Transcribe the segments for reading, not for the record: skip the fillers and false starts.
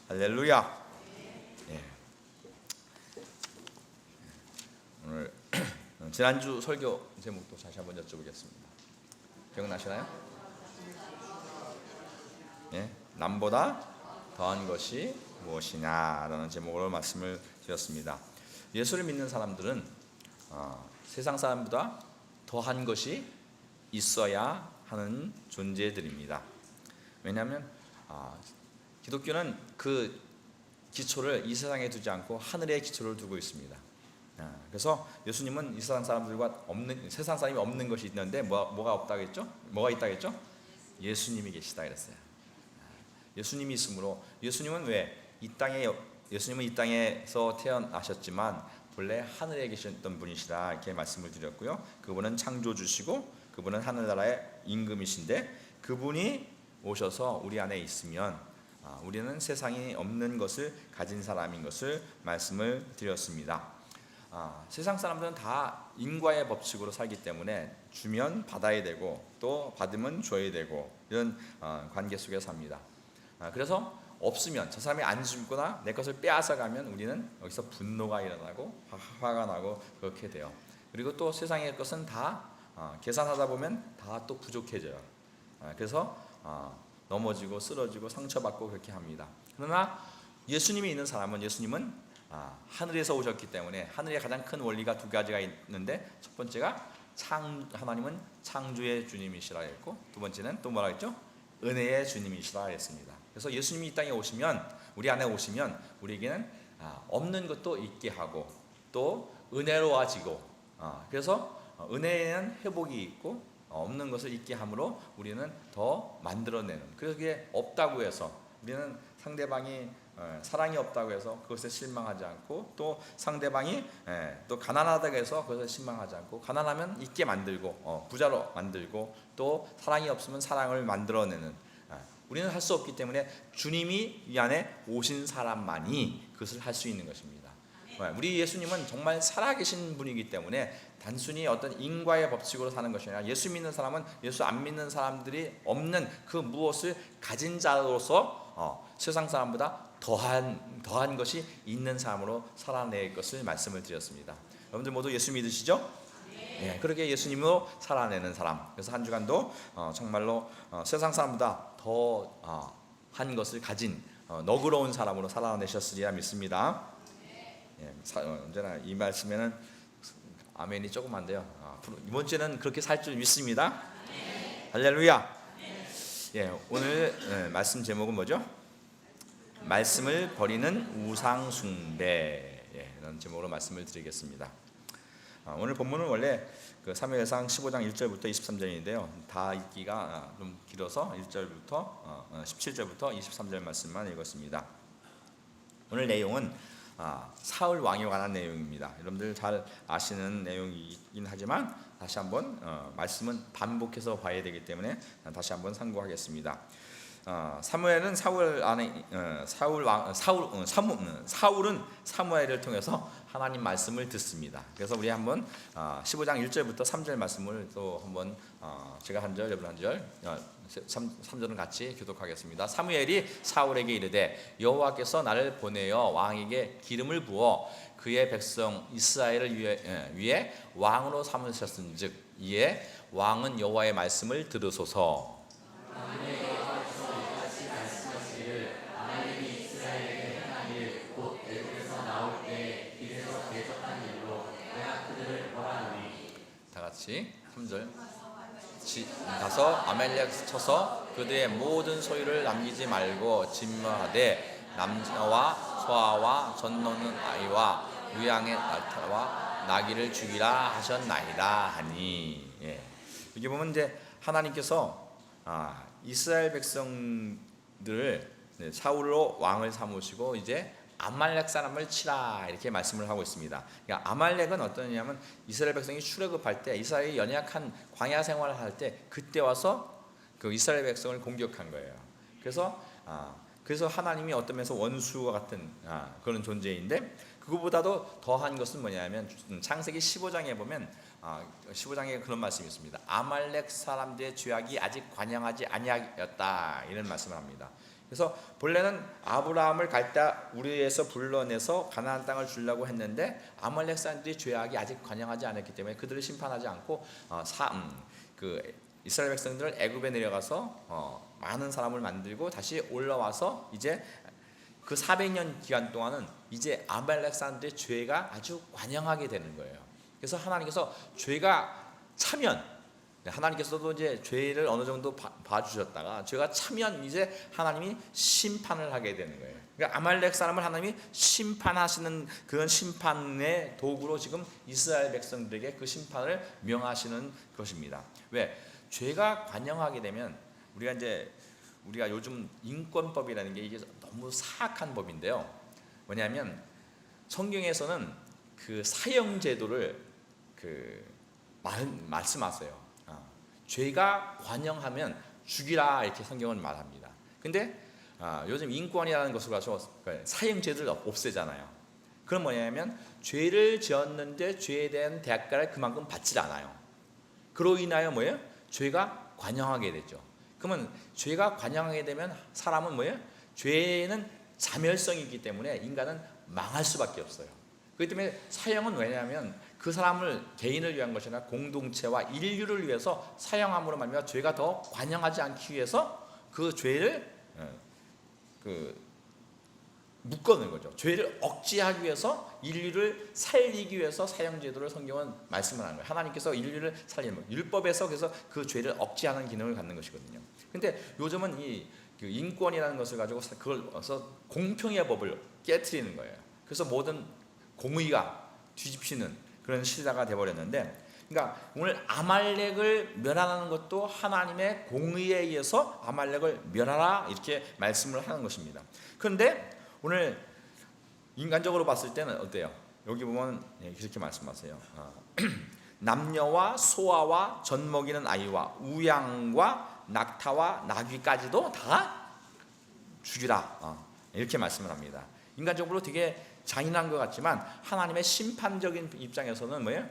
할렐루야. 예. 오늘 지난주 설교 제목도 다시 한번 여쭤보겠습니다. 기억나시나요? 예, 남보다 더한 것이 무엇이냐 라는 제목으로 말씀을 드렸습니다. 예수를 믿는 사람들은 세상 사람보다 더한 것이 있어야 하는 존재들입니다. 왜냐하면 기독교는 그 기초를 이 세상에 두지 않고 하늘의 기초를 두고 있습니다. 그래서 예수님은 이 세상 사람들과 세상 사람이 없는 것이 있는데 뭐가 없다겠죠? 뭐가 있다겠죠? 예수님이 계시다 그랬어요. 예수님이 있으므로 예수님은 예수님은 이 땅에서 태어나셨지만 본래 하늘에 계셨던 분이시다 이렇게 말씀을 드렸고요. 그분은 창조주시고 그분은 하늘나라의 임금이신데 그분이 오셔서 우리 안에 있으면 우리는 세상에 없는 것을 가진 사람인 것을 말씀을 드렸습니다. 세상 사람들은 다 인과의 법칙으로 살기 때문에 주면 받아야 되고 또 받으면 줘야 되고 이런 관계 속에 삽니다. 그래서 없으면 저 사람이 안 주거나 내 것을 빼앗아 가면 우리는 여기서 분노가 일어나고 화가 나고 그렇게 돼요. 그리고 또 세상의 것은 다 계산하다 보면 다 또 부족해져요. 그래서 넘어지고 쓰러지고 상처받고 그렇게 합니다. 그러나 예수님이 있는 사람은 예수님은 하늘에서 오셨기 때문에 하늘에 가장 큰 원리가 두 가지가 있는데 첫 번째가 하나님은 창조의 주님이시라 했고 두 번째는 또 뭐라 했죠? 은혜의 주님이시라 했습니다. 그래서 예수님이 이 땅에 오시면 우리 안에 오시면 우리에게는 없는 것도 있게 하고 또 은혜로워지고 그래서 은혜에는 회복이 있고 없는 것을 있게 함으로 우리는 더 만들어내는 그래서 그게 없다고 해서 우리는 상대방이 사랑이 없다고 해서 그것에 실망하지 않고 또 상대방이 또 가난하다고 해서 그것에 실망하지 않고 가난하면 있게 만들고 부자로 만들고 또 사랑이 없으면 사랑을 만들어내는 우리는 할 수 없기 때문에 주님이 이 안에 오신 사람만이 그것을 할 수 있는 것입니다. 우리 예수님은 정말 살아계신 분이기 때문에 단순히 어떤 인과의 법칙으로 사는 것이 아니라 예수 믿는 사람은 예수 안 믿는 사람들이 없는 그 무엇을 가진 자로서 세상 사람보다 더한 것이 있는 사람으로 살아낼 것을 말씀을 드렸습니다. 여러분들 모두 예수 믿으시죠? 네, 그렇게 예수님으로 살아내는 사람. 그래서 한 주간도 정말로 세상 사람보다 더한 것을 가진 너그러운 사람으로 살아내셨으리라 믿습니다. 예, 언제나 이 말씀에는 아멘이 조금 안 돼요. 이번 주에는 그렇게 살 줄 믿습니다. 할렐루야. 예, 오늘 말씀 제목은 뭐죠? 말씀을 버리는 우상 숭배. 이런 제목으로 말씀을 드리겠습니다. 오늘 본문은 원래 그 사무엘상 15장 1절부터 23절인데요. 다 읽기가 좀 길어서 1절부터 17절부터 23절 말씀만 읽었습니다. 오늘 내용은 사울 왕에 관한 내용입니다. 여러분들 잘 아시는 내용이긴 하지만 다시 한번 말씀은 반복해서 봐야 되기 때문에 다시 한번 상고하겠습니다. 사무엘은 사울은 사무엘을 통해서 하나님 말씀을 듣습니다. 그래서 우리 한번 15장 1절부터 3절 말씀을 또 한번 제가 한 절, 여러분 한 절, 3절은 같이 교독하겠습니다. 사무엘이 사울에게 이르되 여호와께서 나를 보내어 왕에게 기름을 부어 그의 백성 이스라엘을 위해 왕으로 삼으셨은즉 이에 왕은 여호와의 말씀을 들으소서. 같이 3절 가서 아말렉 쳐서 그들의 모든 소유를 남기지 말고 진멸하되 남자와 소아와 젖 놓는 아이와 우양의 낙타와 나귀를 죽이라 하셨나이다 하니. 여기 보면 이제 하나님께서 이스라엘 백성들을 사울로 왕을 삼으시고 이제 아말렉 사람을 치라 이렇게 말씀을 하고 있습니다. 그러니까 아말렉은 어떠냐면 이스라엘 백성이 출애굽할 때 이스라엘이 연약한 광야 생활을 할 때 그때 와서 그 이스라엘 백성을 공격한 거예요. 그래서 하나님이 어떤 면에서 원수와 같은 그런 존재인데 그거보다도 더한 것은 뭐냐면 창세기 15장에 보면 15장에 그런 말씀이 있습니다. 아말렉 사람들의 죄악이 아직 관영하지 아니하였다 이런 말씀을 합니다. 그래서 본래는 아브라함을 갈대 우르에서 불러내서 가나안 땅을 주려고 했는데 아말렉 사람들이 죄악이 아직 관영하지 않았기 때문에 그들을 심판하지 않고 그 이스라엘 백성들을 애굽에 내려가서 많은 사람을 만들고 다시 올라와서 이제 그 400년 기간 동안은 이제 아말렉 사람들의 죄가 아주 관영하게 되는 거예요. 그래서 하나님께서 죄가 차면 하나님께서도 이제 죄를 어느 정도 봐주셨다가 죄가 차면 이제 하나님이 심판을 하게 되는 거예요. 그러니까 아말렉 사람을 하나님이 심판하시는 그런 심판의 도구로 지금 이스라엘 백성들에게 그 심판을 명하시는 것입니다. 왜? 죄가 관영하게 되면 우리가 요즘 인권법이라는 게 이게 너무 사악한 법인데요. 뭐냐면 성경에서는 그 사형 제도를 말씀하세요. 죄가 관영하면 죽이라 이렇게 성경은 말합니다. 근데 요즘 인권이라는 것을 가지고 사형 제도를 없애잖아요. 그럼 뭐냐면 죄를 지었는데 죄에 대한 대가를 그만큼 받질 않아요. 그로 인하여 뭐예요? 죄가 관영하게 되죠. 그러면 죄가 관영하게 되면 사람은 뭐예요? 죄는 자멸성이기 때문에 인간은 망할 수밖에 없어요. 그렇기 때문에 사형은 왜냐하면 그 사람을 개인을 위한 것이 아니라 공동체와 인류를 위해서 사형함으로 말미암아 죄가 더 관영하지 않기 위해서 그 죄를 묶어놓은 거죠. 죄를 억제하기 위해서 인류를 살리기 위해서 사형제도를 성경은 말씀을 하는 거예요. 하나님께서 인류를 살리는 거예요. 율법에서 그래서 그 죄를 억제하는 기능을 갖는 것이거든요. 근데 요즘은 그 인권이라는 것을 가지고 그걸서 공평의 법을 깨트리는 거예요. 그래서 모든 공의가 뒤집히는 그런 시대가 되어버렸는데, 그러니까 오늘 아말렉을 멸하는 것도 하나님의 공의에 의해서 아말렉을 멸하라 이렇게 말씀을 하는 것입니다. 그런데 오늘 인간적으로 봤을 때는 어때요? 여기 보면 이렇게 말씀하세요. 남녀와 소아와 젖먹이는 아이와 우양과 낙타와 나귀까지도 다 죽이라 이렇게 말씀을 합니다. 인간적으로 되게 잔인한 것 같지만 하나님의 심판적인 입장에서는 뭐예요?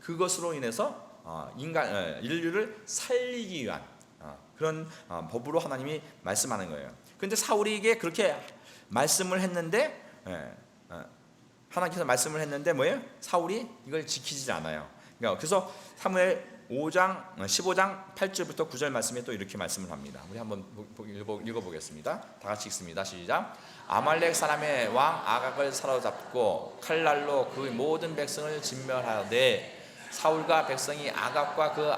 그것으로 인해서 인류를 살리기 위한 그런 법으로 하나님이 말씀하는 거예요. 그런데 사울에게 그렇게 말씀을 했는데 하나님께서 말씀을 했는데 뭐예요? 사울이 이걸 지키지 않아요. 그래서 사무엘 5장 15장 8절부터 9절 말씀에 또 이렇게 말씀을 합니다. 우리 한번 읽어보겠습니다. 다 같이 읽습니다. 시작. 아말렉 사람의 왕 아각을 사로잡고 칼날로 그 모든 백성을 진멸하되 사울과 백성이 아각과 그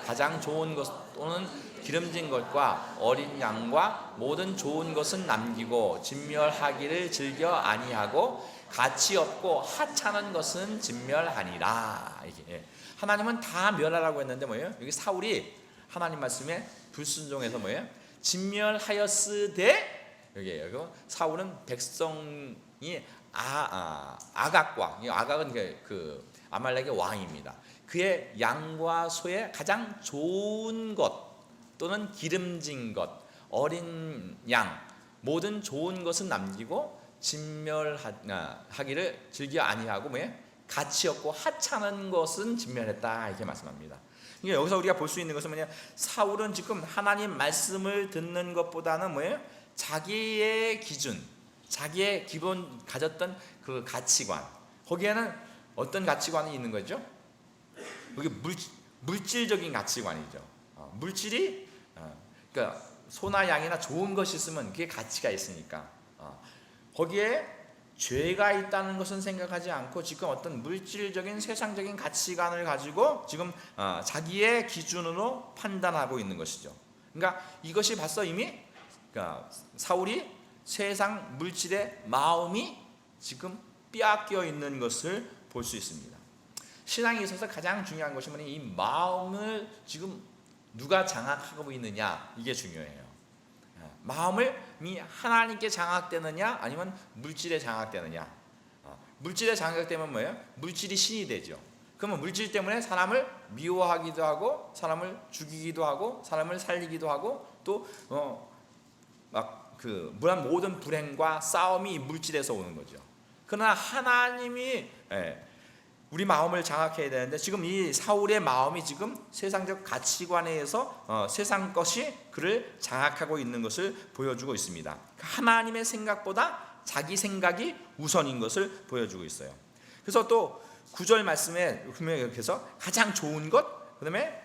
가장 좋은 것 또는 기름진 것과 어린 양과 모든 좋은 것은 남기고 진멸하기를 즐겨 아니하고 가치 없고 하찮은 것은 진멸하니라. 이게 하나님은 다 멸하라고 했는데 뭐예요? 여기 사울이 하나님 말씀에 불순종해서 뭐예요? 진멸하였으되 여기 사울은 백성이 아각과 아각은 그 아말렉의 왕입니다. 그의 양과 소의 가장 좋은 것 또는 기름진 것, 어린 양 모든 좋은 것은 남기고 진멸하기를 즐겨 아니하고 뭐예요? 가치 없고 하찮은 것은 진멸했다 이렇게 말씀합니다. 그러니까 여기서 우리가 볼 수 있는 것은 뭐냐? 사울은 지금 하나님 말씀을 듣는 것보다는 뭐예요? 자기의 기준, 자기의 기본 가졌던 그 가치관, 거기에는 어떤 가치관이 있는 거죠? 여기 물질적인 가치관이죠. 물질이 그러니까 소나 양이나 좋은 것이 있으면 그게 가치가 있으니까 거기에 죄가 있다는 것은 생각하지 않고 지금 어떤 물질적인 세상적인 가치관을 가지고 지금 자기의 기준으로 판단하고 있는 것이죠. 그러니까 이것이 벌써 이미 그러니까 사울이 세상 물질의 마음이 지금 빼앗겨 있는 것을 볼 수 있습니다. 신앙에 있어서 가장 중요한 것이 뭐냐? 이 마음을 지금 누가 장악하고 있느냐 이게 중요해요. 마음을 하나님께 장악되느냐 아니면 물질에 장악되느냐. 물질에 장악되면 뭐예요? 물질이 신이 되죠. 그러면 물질 때문에 사람을 미워하기도 하고 사람을 죽이기도 하고 사람을 살리기도 하고 또 그 모든 불행과 싸움이 물질에서 오는 거죠. 그러나 하나님이 우리 마음을 장악해야 되는데 지금 이 사울의 마음이 지금 세상적 가치관에 의해서 세상 것이 그를 장악하고 있는 것을 보여주고 있습니다. 하나님의 생각보다 자기 생각이 우선인 것을 보여주고 있어요. 그래서 또 9절 말씀에 분명히 이렇게 해서 가장 좋은 것, 그 다음에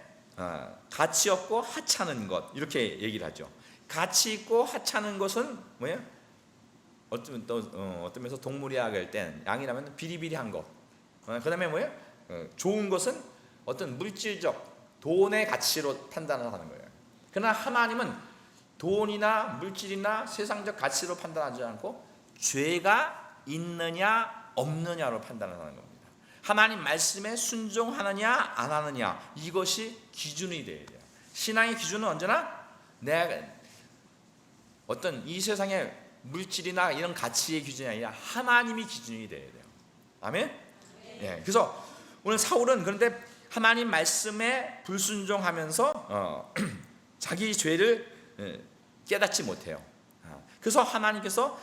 가치 없고 하찮은 것, 이렇게 얘기를 하죠. 가치 있고 하찮은 것은 뭐예요? 어떤 면에서 동물의학을 할 땐 양이라면 비리비리한 것, 그 다음에 뭐예요? 좋은 것은 어떤 물질적 돈의 가치로 판단을 하는 거예요. 그러나 하나님은 돈이나 물질이나 세상적 가치로 판단하지 않고 죄가 있느냐 없느냐로 판단을 하는 겁니다. 하나님 말씀에 순종하느냐 안 하느냐, 이것이 기준이 되어야 돼요. 신앙의 기준은 언제나 내가 어떤 이 세상의 물질이나 이런 가치의 기준이 아니라 하나님이 기준이 되어야 돼요. 아멘? 예, 그래서 오늘 사울은 그런데 하나님 말씀에 불순종하면서 자기 죄를 깨닫지 못해요. 그래서 하나님께서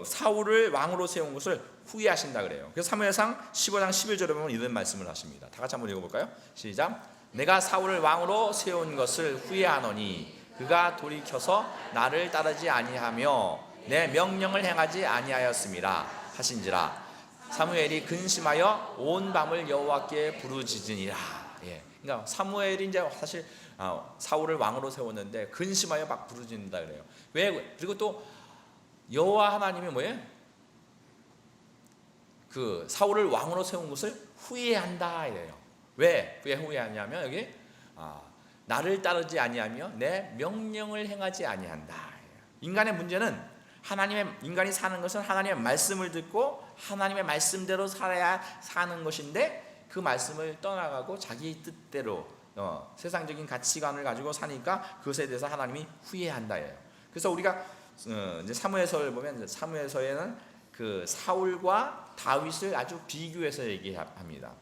사울을 왕으로 세운 것을 후회하신다 그래요. 그래서 사무엘상 15장 11절에 보면 이런 말씀을 하십니다. 다 같이 한번 읽어볼까요? 시작. 내가 사울을 왕으로 세운 것을 후회하노니 그가 돌이켜서 나를 따르지 아니하며 내 명령을 행하지 아니하였음이라 하신지라. 사무엘이 근심하여 온 밤을 여호와께 부르짖으니라. 예, 그러니까 사무엘이 이제 사실 사울을 왕으로 세웠는데 근심하여 막 부르짖는다 그래요. 왜? 그리고 또 여호와 하나님이 뭐예요? 그 사울을 왕으로 세운 것을 후회한다 이래요. 왜 후회하냐면 여기 나를 따르지 아니하며 내 명령을 행하지 아니한다. 인간의 문제는 인간이 사는 것은 하나님의 말씀을 듣고 하나님의 말씀대로 살아야 사는 것인데 그 말씀을 떠나가고 자기 뜻대로 세상적인 가치관을 가지고 사니까 그것에 대해서 하나님이 후회한다예요. 그래서 우리가 이제 사무엘서를 보면 사무엘서에는 그 사울과 다윗을 아주 비교해서 얘기합니다.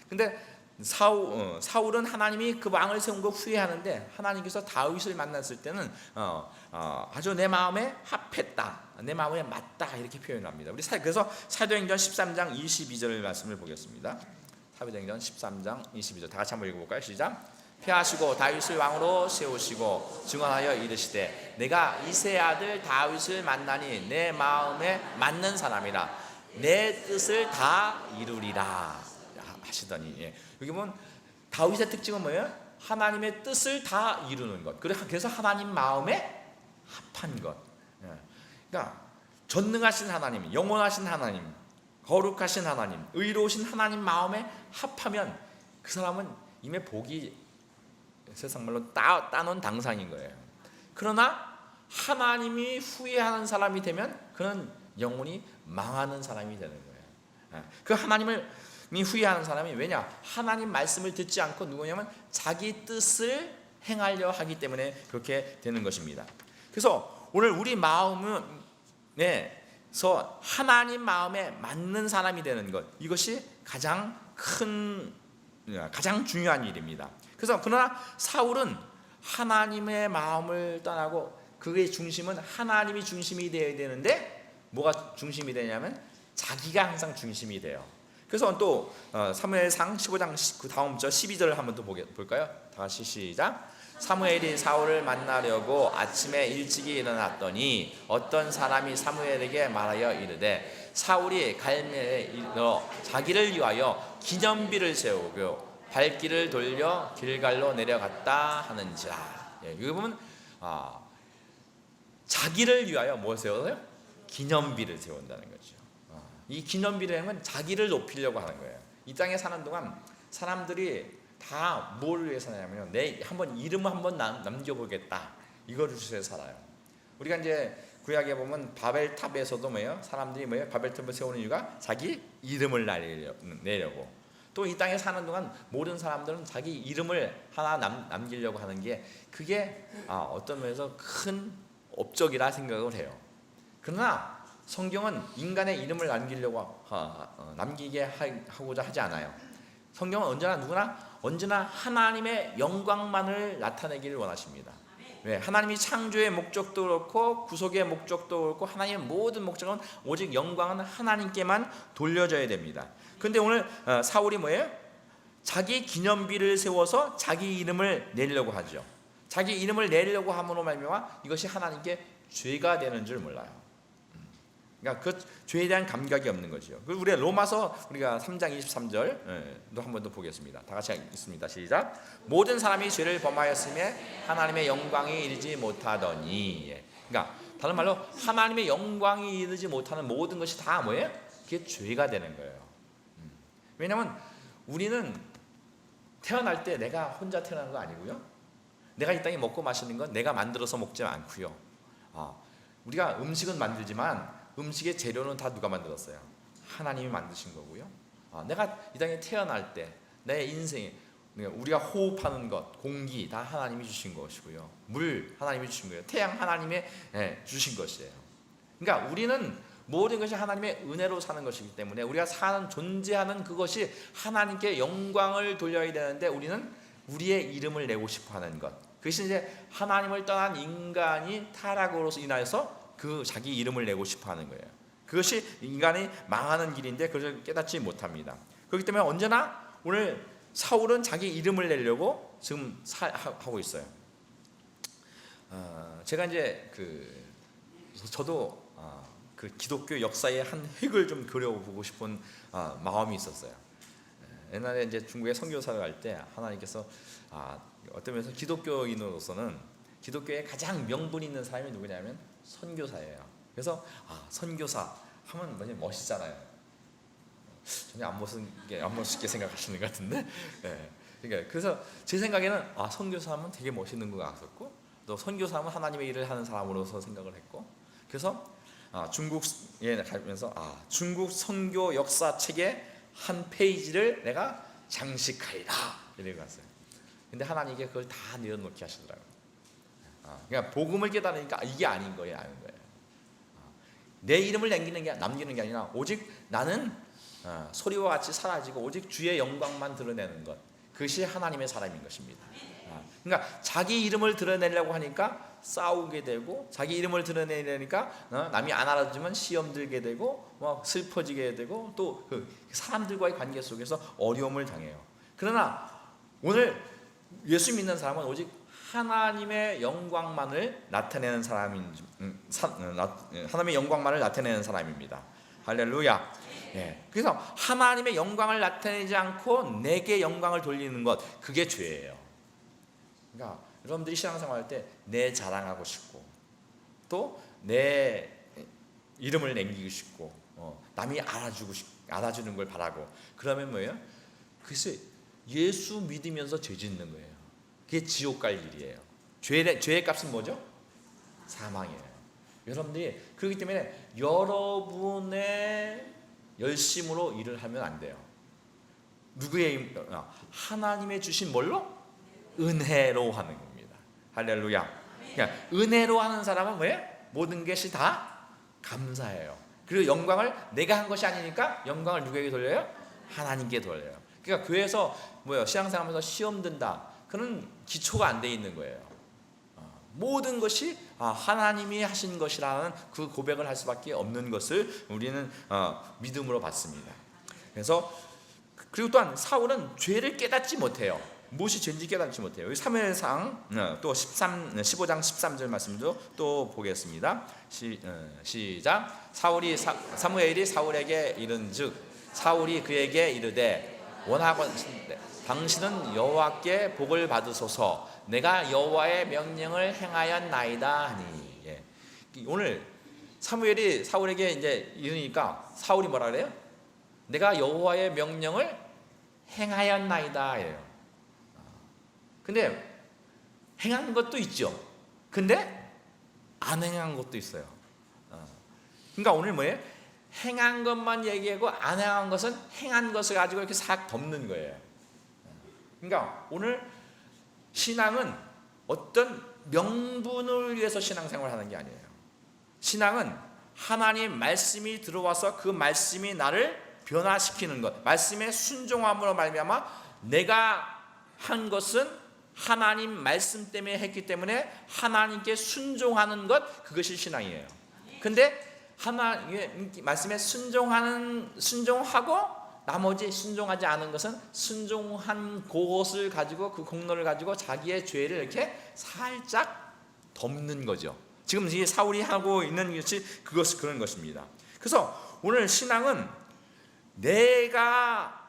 근데 사울은 하나님이 그 왕을 세운 거 후회하는데 하나님께서 다윗을 만났을 때는 아주 내 마음에 합했다, 내 마음에 맞다 이렇게 표현합니다. 우리 그래서 사도행전 13장 22절 말씀을 보겠습니다. 사도행전 13장 22절 다 같이 한번 읽어볼까요? 시작. 패하시고 다윗을 왕으로 세우시고 증언하여 이르시되 내가 이새의 아들 다윗을 만나니 내 마음에 맞는 사람이라 내 뜻을 다 이루리라 하시더니. 예. 여기 보면 다윗의 특징은 뭐예요? 하나님의 뜻을 다 이루는 것. 그래서 하나님 마음에 합한 것. 예. 그러니까 전능하신 하나님, 영원하신 하나님, 거룩하신 하나님, 의로우신 하나님 마음에 합하면 그 사람은 이미 복이 세상 말로 따놓은 당상인 거예요. 그러나 하나님이 후회하는 사람이 되면 그는 영원히 망하는 사람이 되는 거예요. 그 하나님을 후회하는 사람이 왜냐? 하나님 말씀을 듣지 않고 누구냐면 자기 뜻을 행하려 하기 때문에 그렇게 되는 것입니다. 그래서 오늘 우리 마음에서 하나님 마음에 맞는 사람이 되는 것, 이것이 가장 중요한 일입니다. 그래서 그러나 사울은 하나님의 마음을 떠나고 그의 중심은 하나님이 중심이 되어야 되는데 뭐가 중심이 되냐면 자기가 항상 중심이 돼요. 그래서 또 사무엘상 15장 그 다음 절 12절을 한번 또 볼까요? 다 같이 시작. 사무엘이 사울을 만나려고 아침에 일찍이 일어났더니 어떤 사람이 사무엘에게 말하여 이르되 사울이 갈멜에 이르러 자기를 위하여 기념비를 세우고 발길을 돌려 길갈로 내려갔다 하는지라. 예, 여기 보면 자기를 위하여 뭘 세워요? 기념비를 세운다는 거죠. 이 기념비를 하면 자기를 높이려고 하는 거예요. 이 땅에 사는 동안 사람들이 다 뭘 위해 사냐면요, 내 한번 이름 한번 남겨보겠다, 이거를 위해서 살아요. 우리가 이제 구약에 보면 바벨탑에서도 뭐예요? 사람들이 뭐예요? 바벨탑을 세우는 이유가 자기 이름을 내려고. 또 이 땅에 사는 동안 모든 사람들은 자기 이름을 하나 남기려고 하는 게 그게 어떤 면에서 큰 업적이라 생각을 해요. 그러나 성경은 인간의 이름을 남기게 하고자 하지 않아요. 성경은 언제나 하나님의 영광만을 나타내기를 원하십니다. 왜? 하나님이 창조의 목적도 그렇고 구속의 목적도 그렇고 하나님의 모든 목적은 오직 영광은 하나님께만 돌려져야 됩니다. 근데 오늘 사울이 뭐예요? 자기 기념비를 세워서 자기 이름을 내려고 하죠. 자기 이름을 내려고 함으로 말미암아 이것이 하나님께 죄가 되는 줄 몰라요. 그러니까 그 죄에 대한 감각이 없는 거죠. 우리 로마서 우리가 3장 23절도 한 번 더 보겠습니다. 다 같이 읽습니다. 시작. 모든 사람이 죄를 범하였음에 하나님의 영광이 이르지 못하더니. 그러니까 다른 말로 하나님의 영광이 이르지 못하는 모든 것이 다 뭐예요? 그게 죄가 되는 거예요. 왜냐하면 우리는 태어날 때 내가 혼자 태어난 거 아니고요. 내가 이 땅에 먹고 마시는 건 내가 만들어서 먹지 않고요. 우리가 음식은 만들지만 음식의 재료는 다 누가 만들었어요? 하나님이 만드신 거고요. 내가 이 땅에 태어날 때 내 인생에 우리가 호흡하는 것, 공기 다 하나님이 주신 것이고요. 물 하나님이 주신 거예요. 태양 하나님이 주신 것이에요. 그러니까 우리는 모든 것이 하나님의 은혜로 사는 것이기 때문에 우리가 사는 존재하는 그것이 하나님께 영광을 돌려야 되는데 우리는 우리의 이름을 내고 싶어하는 것. 그것이 이제 하나님을 떠난 인간이 타락으로서 인하여서 그 자기 이름을 내고 싶어하는 거예요. 그것이 인간이 망하는 길인데 그것을 깨닫지 못합니다. 그렇기 때문에 언제나 오늘 사울은 자기 이름을 내려고 지금 하고 있어요. 제가 이제 저도 그 기독교 역사의 한 획을 좀 그려보고 싶은 마음이 있었어요. 옛날에 이제 중국에 선교사를 갈 때 하나님께서 어떤 면에서 기독교인으로서는 기독교에 가장 명분 있는 사람이 누구냐면 선교사예요. 그래서 선교사 하면 뭐냐 멋있잖아요. 전혀 안 멋있게 생각하시는 것 같은데. 네. 그러니까 그래서 제 생각에는 선교사 하면 되게 멋있는 것 같았고 또 선교사 하면 하나님의 일을 하는 사람으로서 생각을 했고 그래서 중국에 가면서 중국 선교 역사책의 한 페이지를 내가 장식하리라 이러고 갔어요. 근데 하나님께 그걸 다 내려놓게 하시더라고요. 그러니까 복음을 깨달으니까 이게 아닌 거예요, 아는 거예요. 내 이름을 남기는 게 아니라 오직 나는 소리와 같이 사라지고 오직 주의 영광만 드러내는 것. 그것이 하나님의 사람인 것입니다. 그러니까 자기 이름을 드러내려고 하니까 싸우게 되고 자기 이름을 드러내려니까 남이 안 알아주면 시험 들게 되고 슬퍼지게 되고 또 그 사람들과의 관계 속에서 어려움을 당해요. 그러나 오늘 예수 믿는 사람은 오직 하나님의 영광만을 나타내는 하나님의 영광만을 나타내는 사람입니다. 할렐루야. 그래서 하나님의 영광을 나타내지 않고 내게 영광을 돌리는 것, 그게 죄예요. 그러니까 여러분들이 신앙생활 할 때 내 자랑하고 싶고 또 내 이름을 남기고 싶고 남이 알아주는 걸 바라고 그러면 뭐예요? 그것이 예수 믿으면서 죄 짓는 거예요. 그게 지옥 갈 일이에요. 죄의 값은 뭐죠? 사망이에요. 여러분들이 그렇기 때문에 여러분의 열심으로 일을 하면 안 돼요. 누구의 하나님의 주신 뭘로? 은혜로 하는 겁니다. 할렐루야. 그러니까 은혜로 하는 사람은 뭐예요? 모든 것이 다 감사해요. 그리고 영광을 내가 한 것이 아니니까 영광을 누구에게 돌려요? 하나님께 돌려요. 그러니까 교회에서 신앙생활하면서 시험 든다. 그는 기초가 안 돼 있는 거예요. 모든 것이 하나님이 하신 것이라는 그 고백을 할 수밖에 없는 것을 우리는 믿음으로 받습니다. 그래서 그리고 또한 사울은 죄를 깨닫지 못해요. 무엇이 죄인지 깨닫지 못해요. 사무엘상 또 15장 13절 말씀도 또 보겠습니다. 시작. 사무엘이 사울에게 이른즉 사울이 그에게 이르되 원하건대 당신은 여호와께 복을 받으소서. 내가 여호와의 명령을 행하였나이다 하니. 오늘 사무엘이 사울에게 이제 이르니까 사울이 뭐라 그래요? 내가 여호와의 명령을 행하였나이다 예요. 근데 행한 것도 있죠. 근데 안 행한 것도 있어요. 그러니까 오늘 뭐예요? 행한 것만 얘기하고 안 행한 것은 행한 것을 가지고 이렇게 싹 덮는 거예요. 그러니까 오늘 신앙은 어떤 명분을 위해서 신앙생활을 하는 게 아니에요. 신앙은 하나님 말씀이 들어와서 그 말씀이 나를 변화시키는 것, 말씀에 순종함으로 말미암아 내가 한 것은 하나님 말씀 때문에 했기 때문에 하나님께 순종하는 것, 그것이 신앙이에요. 근데 하나님의 말씀에 순종하고 나머지 순종하지 않은 것은 순종한 그것을 가지고, 그 공로를 가지고 자기의 죄를 이렇게 살짝 덮는 거죠. 지금 이 사울이 하고 있는 것이 그런 것입니다. 그래서 오늘 신앙은 내가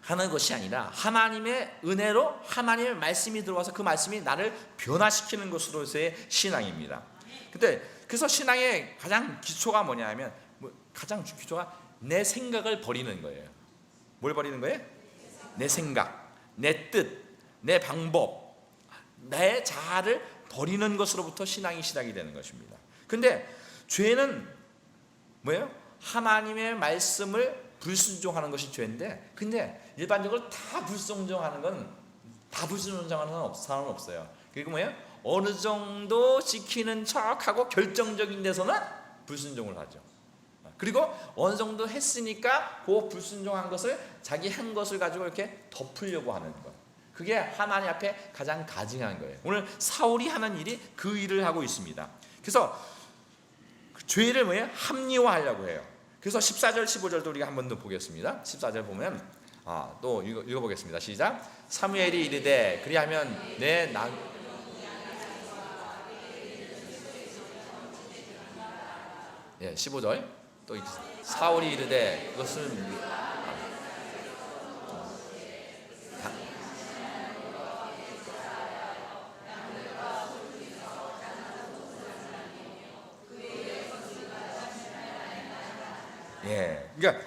하는 것이 아니라 하나님의 은혜로 하나님의 말씀이 들어와서 그 말씀이 나를 변화시키는 것으로서의 신앙입니다. 그래서 신앙의 가장 기초가 뭐냐 하면, 가장 기초가 내 생각을 버리는 거예요. 뭘 버리는 거예요? 내 생각, 내 뜻, 내 방법, 내 자아를 버리는 것으로부터 신앙이 시작이 되는 것입니다. 근데 죄는 뭐예요? 하나님의 말씀을 불순종하는 것이 죄인데, 근데 일반적으로 다 불순종하는 사람은 없어요. 그리고 뭐예요? 어느 정도 지키는 척하고 결정적인 데서는 불순종을 하죠. 그리고 어느 정도 했으니까 그 불순종한 것을, 자기 한 것을 가지고 이렇게 덮으려고 하는 것, 그게 하나님 앞에 가장 가증한 거예요. 오늘 사울이 하는 일이 그 일을 하고 있습니다. 그래서 그 죄를 뭐예요? 합리화하려고 해요. 그래서 14절 15절도 우리가 한 번 더 보겠습니다. 14절 보면 또 읽어보겠습니다. 시작. 사무엘이 이르되 그리하면 예, 15절 또 사울이 이르되 그것은 예, 그러니까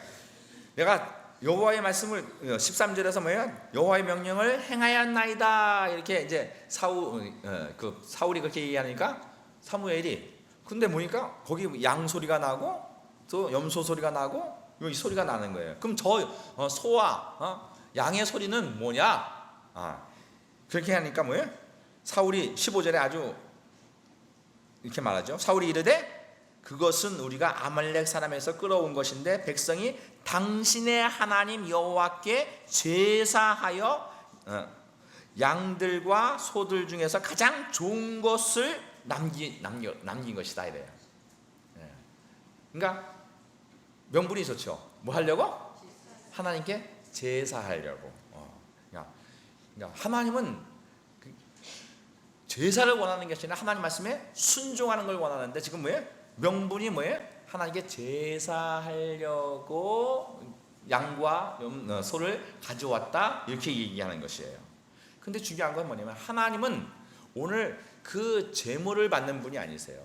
내가 여호와의 말씀을 13절에서 뭐예요? 여호와의 명령을 행하였나이다, 이렇게 이제 사울이 그렇게 얘기하니까 사무엘이, 근데 보니까 거기 양 소리가 나고 또 염소 소리가 나고 이 소리가 나는 거예요. 그럼 저 소와 양의 소리는 뭐냐? 그렇게 하니까 뭐예요? 사울이 15절에 아주 이렇게 말하죠. 사울이 이르되 그것은 우리가 아말렉 사람에서 끌어온 것인데 백성이 당신의 하나님 여호와께 제사하여 양들과 소들 중에서 가장 좋은 것을 남긴 것이다 이래요. 그러니까 명분이 좋죠. 뭐 하려고? 하나님께 제사하려고. 그러니까 하나님은 제사를 원하는 것이 아니라 하나님 말씀에 순종하는 걸 원하는데, 지금 뭐예요? 명분이 뭐예요? 하나님께 제사하려고 양과 소를 가져왔다, 이렇게 얘기하는 것이에요. 근데 중요한 건 뭐냐면, 하나님은 오늘 그 제물을 받는 분이 아니세요.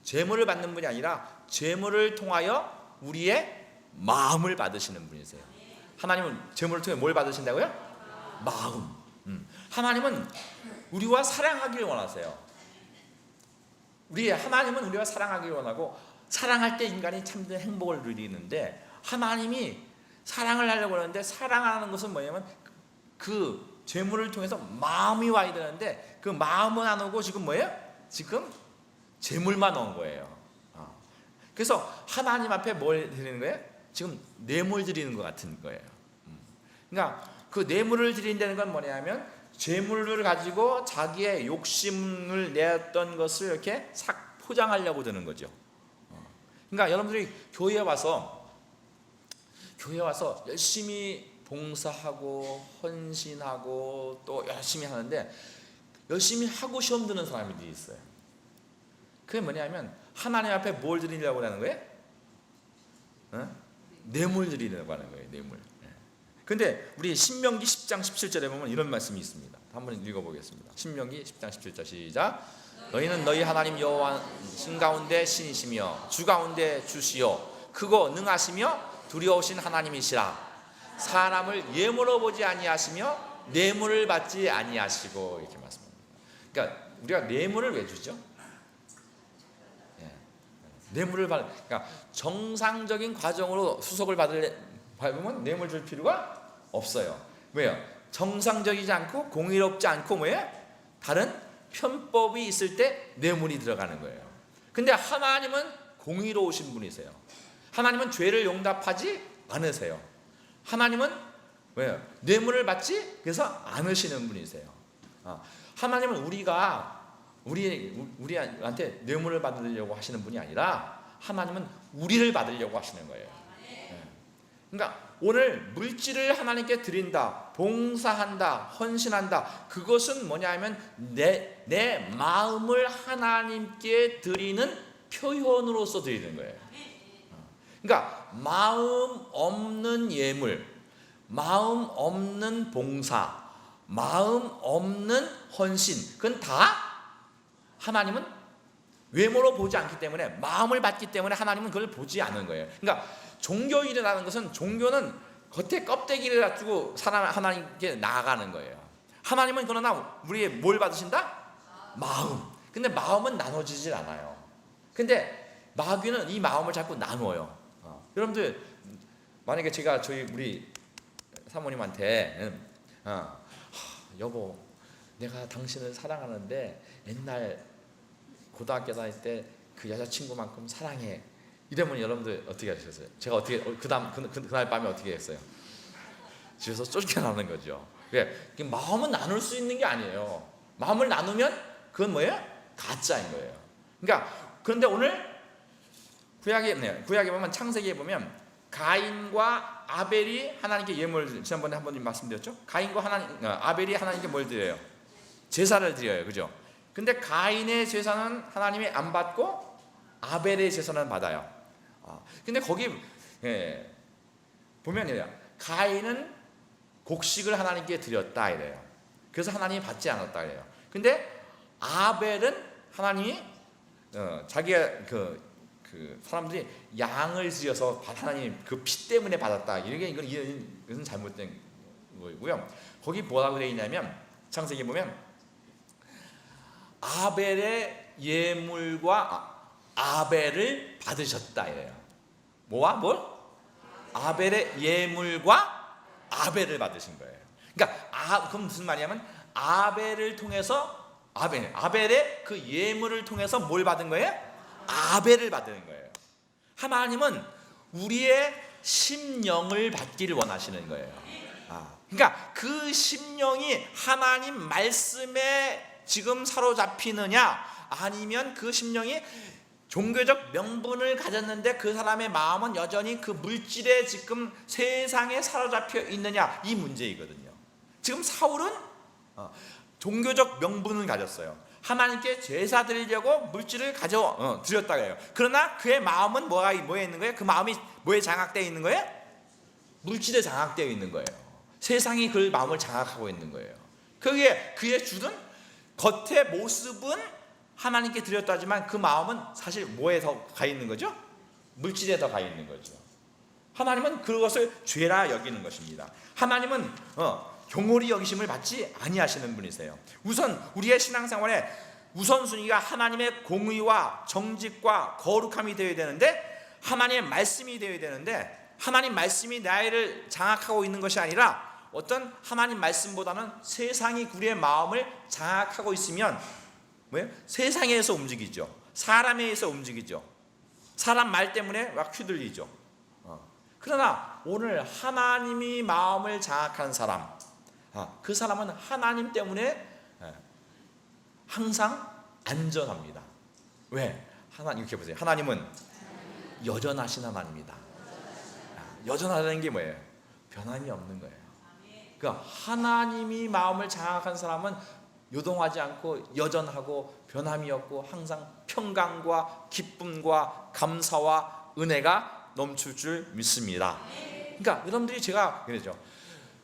제물을 받는 분이 아니라 제물을 통하여 우리의 마음을 받으시는 분이세요. 하나님은 제물을 통해 뭘 받으신다고요? 마음. 하나님은 우리와 사랑하기를 원하세요. 하나님은 우리가 사랑하기를 원하고, 사랑할 때 인간이 참된 행복을 누리는데, 하나님이 사랑을 하려고 하는데, 사랑하는 것은 뭐냐면 그 제물을 통해서 마음이 와야 되는데, 그 마음은 안 오고 지금 뭐예요? 지금 제물만 온 거예요. 그래서 하나님 앞에 뭘 드리는 거예요? 지금 뇌물 드리는 것 같은 거예요. 그러니까 그 뇌물을 드린다는 건 뭐냐면, 재물을 가지고 자기의 욕심을 내었던 것을 이렇게 싹 포장하려고 드는 거죠. 그러니까 여러분들이 교회에 와서 열심히 봉사하고 헌신하고 또 열심히 하는데, 열심히 하고 시험 드는 사람들이 있어요. 그게 뭐냐면 하나님 앞에 뭘 드리려고 하는 거예요? 뇌물 드리려고 하는 거예요. 뇌물. 근데 우리 신명기 10장 17절에 보면 이런 말씀이 있습니다. 한번 읽어보겠습니다. 신명기 10장 17절 시작. 너희는 너희 하나님 여호와 신 가운데 신이시며 주 가운데 주시요 크고 능하시며 두려우신 하나님이시라. 사람을 예물로 보지 아니하시며 뇌물을 받지 아니하시고, 이렇게 말씀합니다. 그러니까 우리가 뇌물을 왜 주죠? 뇌물을 그러니까 정상적인 과정으로 수속을 받으면 뇌물 줄 필요가 없어요. 왜요? 정상적이지 않고 공의롭지 않고 뭐예요? 다른 편법이 있을 때 뇌물이 들어가는 거예요. 근데 하나님은 공의로우신 분이세요. 하나님은 죄를 용납하지 않으세요. 하나님은 왜요? 뇌물을 받지 그래서 않으시는 분이세요. 하나님은 우리한테 뇌물을 받으려고 하시는 분이 아니라 하나님은 우리를 받으려고 하시는 거예요. 그러니까 오늘 물질을 하나님께 드린다, 봉사한다, 헌신한다, 그것은 뭐냐면 내 마음을 하나님께 드리는 표현으로서 드리는 거예요. 그러니까 마음 없는 예물, 마음 없는 봉사, 마음 없는 헌신, 그건 다 하나님은 외모로 보지 않기 때문에, 마음을 받기 때문에 하나님은 그걸 보지 않는 거예요. 그러니까 종교일이라는 것은, 종교는 겉에 껍데기를 가지고 하나님께 나아가는 거예요. 하나님은 그러나 우리의 뭘 받으신다? 마음. 근데 마음은 나눠지질 않아요. 근데 마귀는 이 마음을 자꾸 나눠요. 여러분들, 만약에 제가 우리 사모님한테 여보, 내가 당신을 사랑하는데 옛날 고등학교 다닐 때 그 여자친구만큼 사랑해, 이러면 여러분들 어떻게 하셨어요? 제가 어떻게 그날 밤에 어떻게 했어요? 집에서 쫓겨나는 거죠. 왜? 마음은 나눌 수 있는 게 아니에요. 마음을 나누면 그건 뭐예요? 가짜인 거예요. 그러니까 그런데 오늘 구약에 보면, 창세기에 보면 가인과 아벨이 하나님께 예물을, 지난번에 한 번 말씀드렸죠? 아벨이 하나님께 뭘 드려요? 제사를 드려요. 그죠? 근데 가인의 제사는 하나님이 안 받고 아벨의 제사는 받아요. 근데 거기 보면 가인은 곡식을 하나님께 드렸다 이래요. 그래서 하나님이 받지 않았다 이래요. 근데 아벨은 하나님이 자기가 사람들이 양을 지어서 하나님 그 피 때문에 받았다, 이건 잘못된 거고요. 거기 뭐라고 되어 있냐면, 창세기 보면 아벨의 예물과 아벨을 받으셨다 이래요. 뭐와 뭘? 아벨의 예물과 아벨을 받으신 거예요. 그러니까 그럼 무슨 말이냐면, 아벨을 통해서 아벨의 그 예물을 통해서 뭘 받은 거예요? 아벨을 받는 거예요. 하나님은 우리의 심령을 받기를 원하시는 거예요. 그러니까 그 심령이 하나님 말씀에 지금 사로잡히느냐, 아니면 그 심령이 종교적 명분을 가졌는데 그 사람의 마음은 여전히 그 물질에 지금 세상에 사로잡혀 있느냐, 이 문제이거든요. 지금 사울은 종교적 명분을 가졌어요. 하나님께 제사 드리려고 물질을 드렸다고 해요. 그러나 그의 마음은 뭐에 있는 거예요? 그 마음이 뭐에 장악되어 있는 거예요? 물질에 장악되어 있는 거예요. 세상이 그 마음을 장악하고 있는 거예요. 그게 그의 주는, 겉의 모습은 하나님께 드렸다지만 그 마음은 사실 뭐에 더 가 있는 거죠? 물질에 더 가 있는 거죠. 하나님은 그것을 죄라 여기는 것입니다. 하나님은 경홀히 여기심을 받지 아니하시는 분이세요. 우선 우리의 신앙생활에 우선순위가 하나님의 공의와 정직과 거룩함이 되어야 되는데, 하나님의 말씀이 되어야 되는데, 하나님 말씀이 나를 장악하고 있는 것이 아니라 어떤 하나님 말씀보다는 세상이 우리의 마음을 장악하고 있으면 뭐예요? 세상에서 움직이죠. 사람에 의해서 움직이죠. 사람 말 때문에 막 휘둘리죠. 그러나 오늘 하나님이 마음을 장악한 사람, 그 사람은 하나님 때문에 항상 안전합니다. 왜? 이렇게 보세요. 하나님은 여전하신 하나님이다. 여전하다는 게 뭐예요? 변함이 없는 거예요. 그러니까 하나님이 마음을 장악한 사람은 요동하지 않고 여전하고 변함이 없고 항상 평강과 기쁨과 감사와 은혜가 넘칠 줄 믿습니다. 그러니까 여러분들이, 제가 그러죠,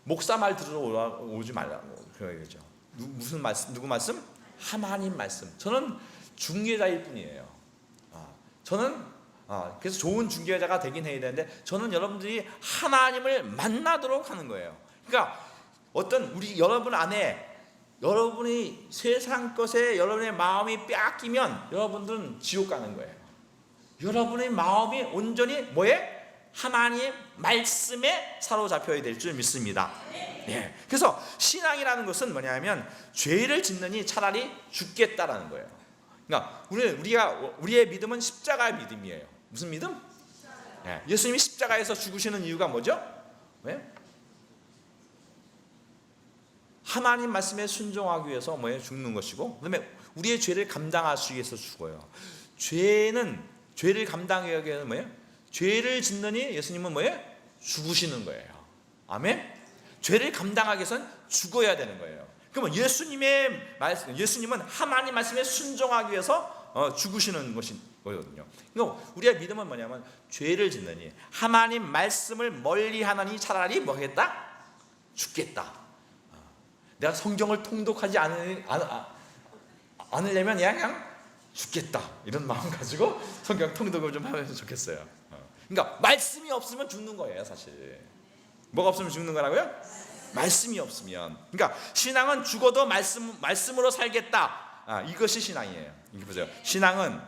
목사 말 들으러 오지 말라고 그러죠. 무슨 말씀? 누구 말씀? 하나님 말씀. 저는 중개자일 뿐이에요. 저는 그래서 좋은 중개자가 되긴 해야 되는데, 저는 여러분들이 하나님을 만나도록 하는 거예요. 그러니까 여러분 안에, 여러분이 세상 것에 여러분의 마음이 빼앗기면 여러분들은 지옥 가는 거예요. 여러분의 마음이 온전히 뭐에? 하나님의 말씀에 사로잡혀야 될 줄 믿습니다. 예. 그래서 신앙이라는 것은 뭐냐면, 죄를 짓느니 차라리 죽겠다라는 거예요. 그러니까 우리의 믿음은 십자가의 믿음이에요. 무슨 믿음? 예. 예수님이 십자가에서 죽으시는 이유가 뭐죠? 왜? 하나님 말씀에 순종하기 위해서 뭐예요? 죽는 것이고, 그다음에 우리의 죄를 감당하기 위해서 죽어요. 죄를 감당하기 위해서 뭐예요? 죄를 짓느니 예수님은 뭐예요? 죽으시는 거예요. 아멘. 죄를 감당하기 위해서는 죽어야 되는 거예요. 그러면 예수님은 하나님 말씀에 순종하기 위해서 죽으시는 것이거든요. 그러니까 우리의 믿음은 뭐냐면, 죄를 짓느니 하나님 말씀을 멀리하느니 차라리 뭐 하겠다? 죽겠다. 내가 성경을 통독하지 않으려면 그냥 죽겠다, 이런 마음 가지고 성경 통독을 좀 하면 좋겠어요. 그러니까 말씀이 없으면 죽는 거예요. 사실 뭐가 없으면 죽는 거라고요? 말씀이 없으면. 그러니까 신앙은 죽어도 말씀으로 살겠다. 이것이 신앙이에요. 이게 보세요. 신앙은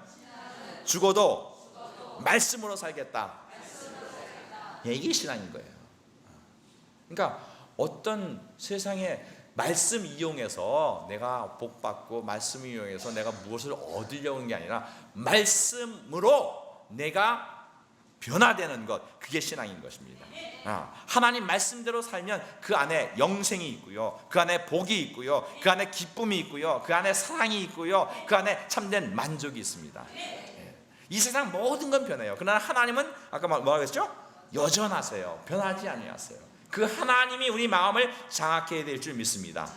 죽어도 말씀으로 살겠다. 이게 신앙인 거예요. 그러니까 어떤 세상에 말씀 이용해서 내가 복받고, 말씀 이용해서 내가 무엇을 얻으려는 게 아니라 말씀으로 내가 변화되는 것, 그게 신앙인 것입니다. 하나님 말씀대로 살면 그 안에 영생이 있고요, 그 안에 복이 있고요, 그 안에 기쁨이 있고요, 그 안에 사랑이 있고요, 그 안에 참된 만족이 있습니다. 이 세상 모든 건 변해요. 그러나 하나님은 아까 뭐라고 했죠? 여전하세요. 변하지 아니하세요. 그 하나님이 우리 마음을 장악해야 될 줄 믿습니다.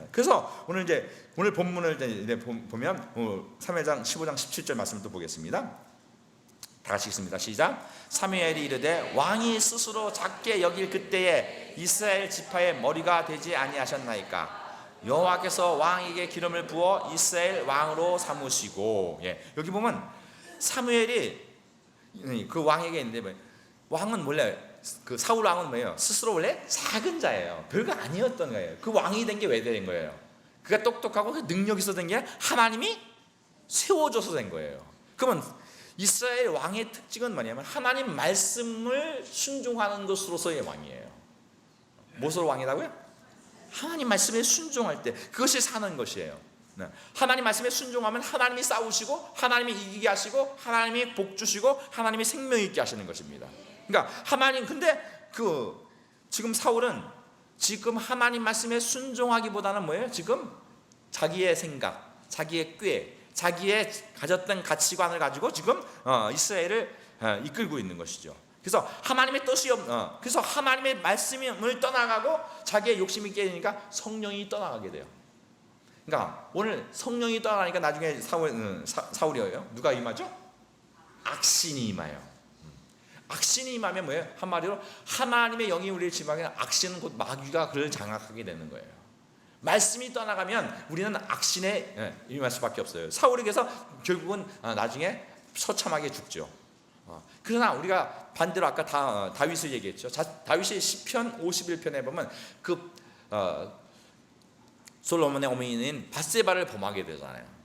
그래서 오늘 본문을 보면 사무엘상 15장 17절 말씀을 또 보겠습니다. 다 같이 읽습니다. 시작. 사무엘이 이르되 왕이 스스로 작게 여길 그때에 이스라엘 지파의 머리가 되지 아니하셨나이까. 여호와께서 왕에게 기름을 부어 이스라엘 왕으로 삼으시고. 여기 보면 사무엘이 그 왕에게 있는데, 왕은 원래 그 사울 왕은 뭐예요? 스스로 원래 작은 자예요. 별거 아니었던 거예요. 그 왕이 된 게 왜 된 거예요? 그가 똑똑하고 그 능력이 있어 된 게 하나님이 세워줘서 된 거예요. 그러면 이스라엘 왕의 특징은 뭐냐면 하나님 말씀을 순종하는 것으로서의 왕이에요. 무엇으로 왕이라고요? 하나님 말씀에 순종할 때, 그것이 사는 것이에요. 하나님 말씀에 순종하면 하나님이 싸우시고, 하나님이 이기게 하시고, 하나님이 복 주시고, 하나님이 생명 있게 하시는 것입니다. 그러니까 근데 지금 사울은 지금 하나님 말씀에 순종하기보다는 뭐예요? 지금 자기의 생각, 자기의 꾀, 자기의 가졌던 가치관을 가지고 지금 이스라엘을 이끌고 있는 것이죠. 그래서 하나님의 뜻이 그래서 하나님의 말씀을 떠나가고 자기의 욕심이 깨지니까 성령이 떠나가게 돼요. 그러니까 오늘 성령이 떠나니까 나중에 사울이에요. 누가 임하죠? 악신이 임해요. 악신이 임하면 뭐예요? 한마디로 하나님의 영이 우리를 지배하면 악신은 곧 마귀가 그를 장악하게 되는 거예요. 말씀이 떠나가면 우리는 악신에 임할 수밖에 없어요. 사울이 그래서 결국은 나중에 처참하게 죽죠. 그러나 우리가 반대로 아까 다윗을 얘기했죠. 다윗이 시편 51편에 보면 솔로몬의 어머니인 밧세바를 범하게 되잖아요.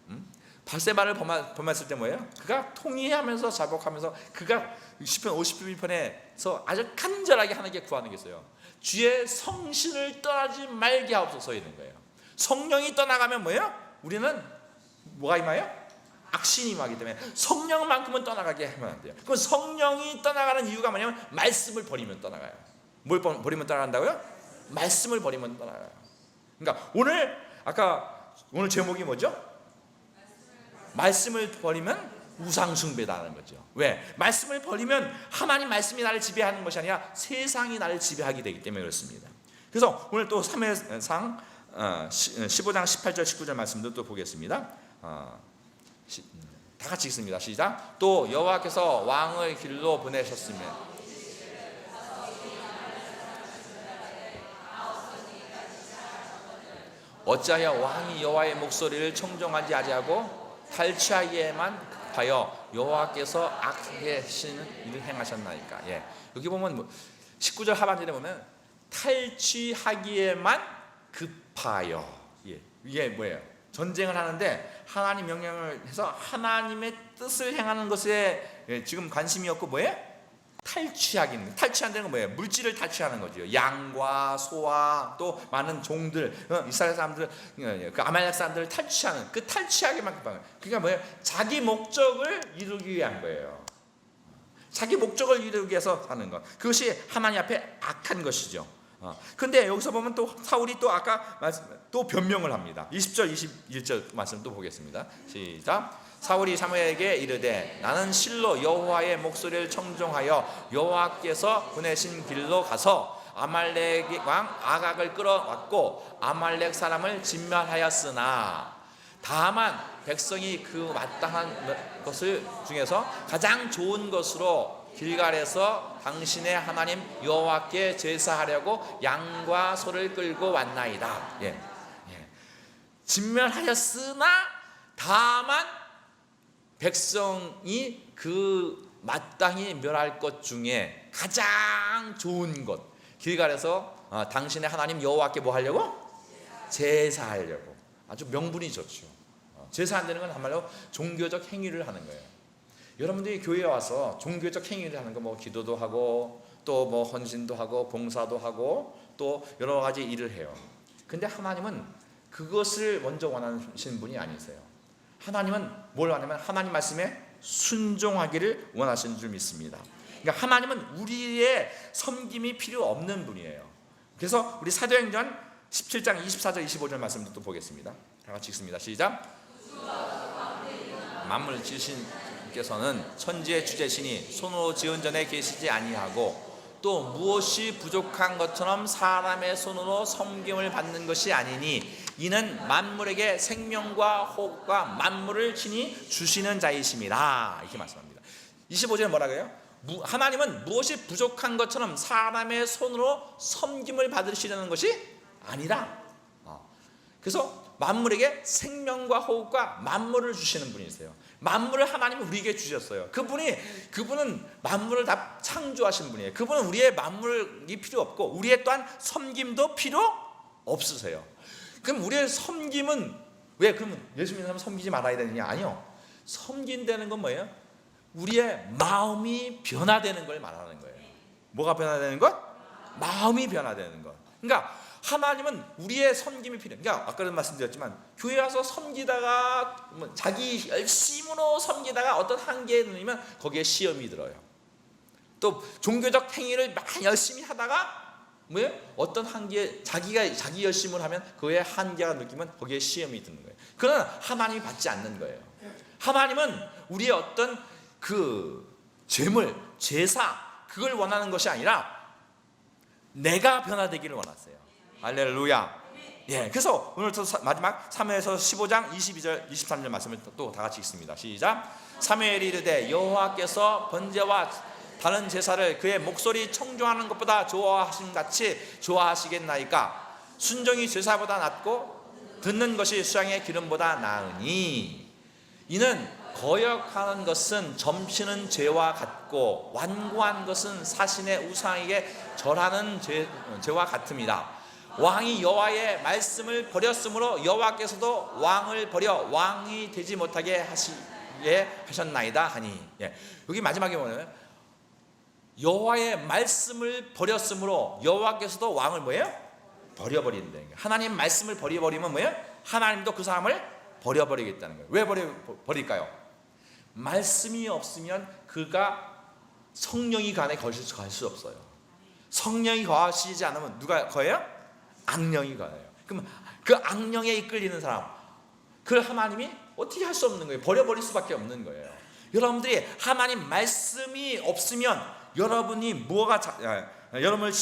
밧세바를 범했을 때 뭐예요? 그가 통회하면서 자복하면서 그가 시편 51편에서 아주 간절하게 하나님께 구하는 게 있어요. 주의 성신을 떠나지 말게 하옵소서 있는 거예요. 성령이 떠나가면 뭐예요? 우리는 뭐가 임하여? 악신이 임하기 때문에 성령만큼은 떠나가게 하면 안 돼요. 그럼 성령이 떠나가는 이유가 뭐냐면 말씀을 버리면 떠나가요. 뭘 버리면 떠나간다고요? 말씀을 버리면 떠나가요. 그러니까 오늘 제목이 뭐죠? 말씀을 버리면 우상숭배다는 거죠. 왜? 말씀을 버리면 하나님 말씀이 나를 지배하는 것이 아니라 세상이 나를 지배하게 되기 때문에 그렇습니다. 그래서 오늘 또 사무엘상 15장 18절 19절 말씀도 또 보겠습니다. 다 같이 읽습니다. 시작. 또 여호와께서 왕을 길로 보내셨으면 어찌하여 왕이 여호와의 목소리를 청종하지 아니하고 탈취하기에만 급하여 여호와께서 악하게 하시는 일을 행하셨나이까. 여기 보면 19절 하반절에 보면 탈취하기에만 급하여. 이게 뭐예요? 전쟁을 하는데 하나님 명령을 해서 하나님의 뜻을 행하는 것에 지금 관심이 없고 뭐예요? 탈취한다는 건 뭐예요? 물질을 탈취하는 거죠. 양과 소와 또 많은 종들, 이스라엘 사람들, 그 아말렉 사람들을 탈취하는, 그 탈취하기만 급한 거예요. 그러니까 뭐예요? 자기 목적을 이루기 위한 거예요. 자기 목적을 이루기 위해서 하는 것. 그것이 하나님 앞에 악한 것이죠. 근데 여기서 보면 또 사울이 또 아까 또 변명을 합니다. 20절 21절 말씀 또 보겠습니다. 시작. 사울이 사무엘에게 이르되 나는 실로 여호와의 목소리를 청종하여 여호와께서 보내신 길로 가서 아말렉 왕 아각을 끌어왔고 아말렉 사람을 진멸하였으나 다만 백성이 그 마땅한 것을 중에서 가장 좋은 것으로 길갈에서 당신의 하나님 여호와께 제사하려고 양과 소를 끌고 왔나이다. 진멸하였으나 다만 백성이 그 마땅히 멸할 것 중에 가장 좋은 것, 길갈에서 당신의 하나님 여호와께 뭐 하려고? 제사하려고. 아주 명분이 좋죠. 제사한다는 건 한말로 종교적 행위를 하는 거예요. 여러분들이 교회에 와서 종교적 행위를 하는 거, 뭐 기도도 하고 또 뭐 헌신도 하고 봉사도 하고 또 여러 가지 일을 해요. 근데 하나님은 그것을 먼저 원하시는 분이 아니세요. 하나님은 뭘 원하냐면 하나님 말씀에 순종하기를 원하시는 줄 믿습니다. 그러니까 하나님은 우리의 섬김이 필요 없는 분이에요. 그래서 우리 사도행전 17장 24절 25절 말씀도 또 보겠습니다. 다 같이 읽습니다. 시작. 만물을 지으신 께서는 천지의 주제시니 손으로 지은 전에 계시지 아니하고 또 무엇이 부족한 것처럼 사람의 손으로 섬김을 받는 것이 아니니 이는 만물에게 생명과 호흡과 만물을 친히 주시는 자이심이라. 이렇게 말씀합니다. 25절에 뭐라고 해요? 하나님은 무엇이 부족한 것처럼 사람의 손으로 섬김을 받으시려는 것이 아니라. 그래서 만물에게 생명과 호흡과 만물을 주시는 분이세요. 만물을 하나님이 우리에게 주셨어요. 그분은 만물을 다 창조하신 분이에요. 그분은 우리의 만물이 필요 없고 우리의 또한 섬김도 필요 없으세요. 그럼 우리의 섬김은 왜 그러면 예수 믿는 사람 섬기지 말아야 되느냐? 아니요. 섬긴다는 건 뭐예요? 우리의 마음이 변화되는 걸 말하는 거예요. 뭐가 변화되는 것? 마음이 변화되는 것. 그러니까 하나님은 우리의 섬김이 필요해요. 그러니까 아까도 말씀드렸지만 교회 와서 섬기다가 자기 열심으로 섬기다가 어떤 한계에 누르면 거기에 시험이 들어요. 또 종교적 행위를 막 열심히 하다가 뭐예요? 어떤 한계에 자기 열심을 하면 그의 한계가 느끼면 거기에 시험이 드는 거예요. 그러나 하나님이 받지 않는 거예요. 하나님은 우리의 어떤 그 재물, 제사 그걸 원하는 것이 아니라 내가 변화되기를 원하세요. 할렐루야. 그래서 오늘 또 마지막 사무엘서 15장 22절 23절 말씀을 또 다 같이 읽습니다. 시작. 사무엘이 이르되 여호와께서 번제와 다른 제사를 그의 목소리 청종하는 것보다 좋아하신 같이 좋아하시겠나이까. 순종이 제사보다 낫고 듣는 것이 수양의 기름보다 나으니 이는 거역하는 것은 점치는 죄와 같고 완고한 것은 사신의 우상에게 절하는 죄와 같음이라. 왕이 여호와의 말씀을 버렸으므로 여호와께서도 왕을 버려 왕이 되지 못하게 하셨나이다 하니. 여기 마지막에 뭐냐면 여호와의 말씀을 버렸으므로 여호와께서도 왕을 뭐예요? 버려버린다는 거예요. 하나님 말씀을 버려버리면 뭐예요? 하나님도 그 사람을 버려버리겠다는 거예요. 왜 버릴까요? 말씀이 없으면 그가 성령이 간에 갈 수 없어요. 성령이 거하시지 않으면 누가 거해요? 악령이 거해요. 그럼 그 악령에 이끌리는 사람, 그 하나님이 어떻게 할 수 없는 거예요. 버려버릴 수밖에 없는 거예요. 여러분들이 하나님 말씀이 없으면 여러분이 여러분을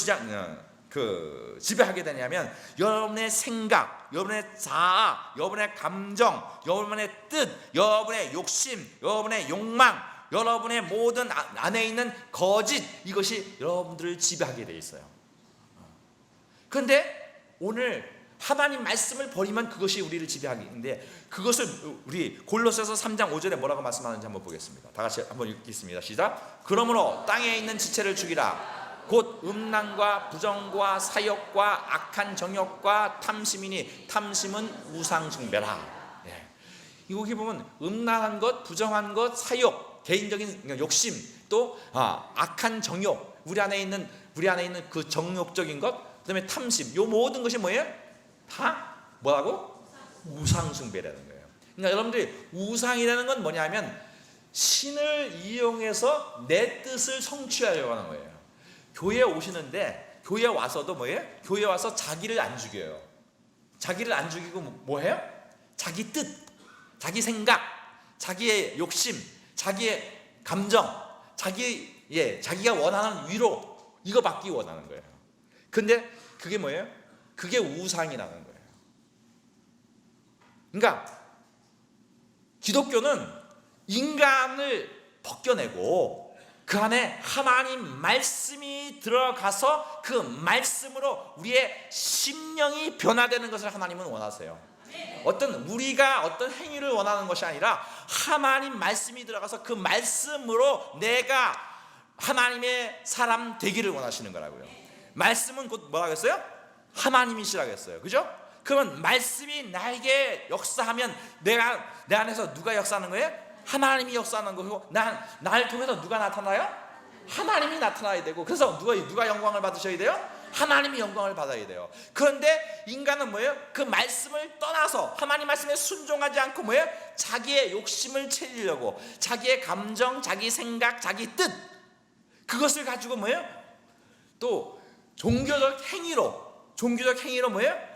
지배하게 되냐면 여러분의 생각, 여러분의 자아, 여러분의 감정, 여러분의 뜻, 여러분의 욕심, 여러분의 욕망, 여러분의 모든 안에 있는 거짓, 이것이 여러분들을 지배하게 돼 있어요. 그런데 오늘 하나님 말씀을 버리면 그것이 우리를 지배하게 되는데 그것을 우리 골로새서 3장 5절에 뭐라고 말씀하는지 한번 보겠습니다. 다 같이 한번 읽겠습니다. 시작. 그러므로 땅에 있는 지체를 죽이라. 곧 음란과 부정과 사욕과 악한 정욕과 탐심이니 탐심은 우상 숭배라. 여기 보면 음란한 것, 부정한 것, 사욕, 개인적인 욕심, 또 악한 정욕, 우리 안에 있는 그 정욕적인 것, 그다음에 탐심, 요 모든 것이 뭐예요? 다 뭐라고? 우상 숭배라는 거예요. 그러니까 여러분들이 우상이라는 건 뭐냐면 신을 이용해서 내 뜻을 성취하려고 하는 거예요. 교회에 오시는데 교회 와서도 뭐예요? 교회 와서 자기를 안 죽여요. 자기를 안 죽이고 뭐해요? 자기 뜻, 자기 생각, 자기의 욕심, 자기의 감정, 자기가 원하는 위로, 이거 받기 원하는 거예요. 근데 그게 뭐예요? 그게 우상이라는 거예요. 그러니까 기독교는 인간을 벗겨내고 그 안에 하나님 말씀이 들어가서 그 말씀으로 우리의 심령이 변화되는 것을 하나님은 원하세요. 우리가 어떤 행위를 원하는 것이 아니라 하나님 말씀이 들어가서 그 말씀으로 내가 하나님의 사람 되기를 원하시는 거라고요. 말씀은 곧 뭐라고 했어요? 하나님이시라고 했어요. 그죠? 그러면 말씀이 나에게 역사하면 내 안에서 누가 역사하는 거예요? 하나님이 역사하는 거고, 나를 통해서 누가 나타나요? 하나님이 나타나야 되고, 그래서 누가 영광을 받으셔야 돼요? 하나님이 영광을 받아야 돼요. 그런데 인간은 뭐예요? 그 말씀을 떠나서 하나님 말씀에 순종하지 않고 뭐예요? 자기의 욕심을 채우려고, 자기의 감정, 자기 생각, 자기 뜻, 그것을 가지고 뭐예요? 또 종교적 행위로 뭐예요?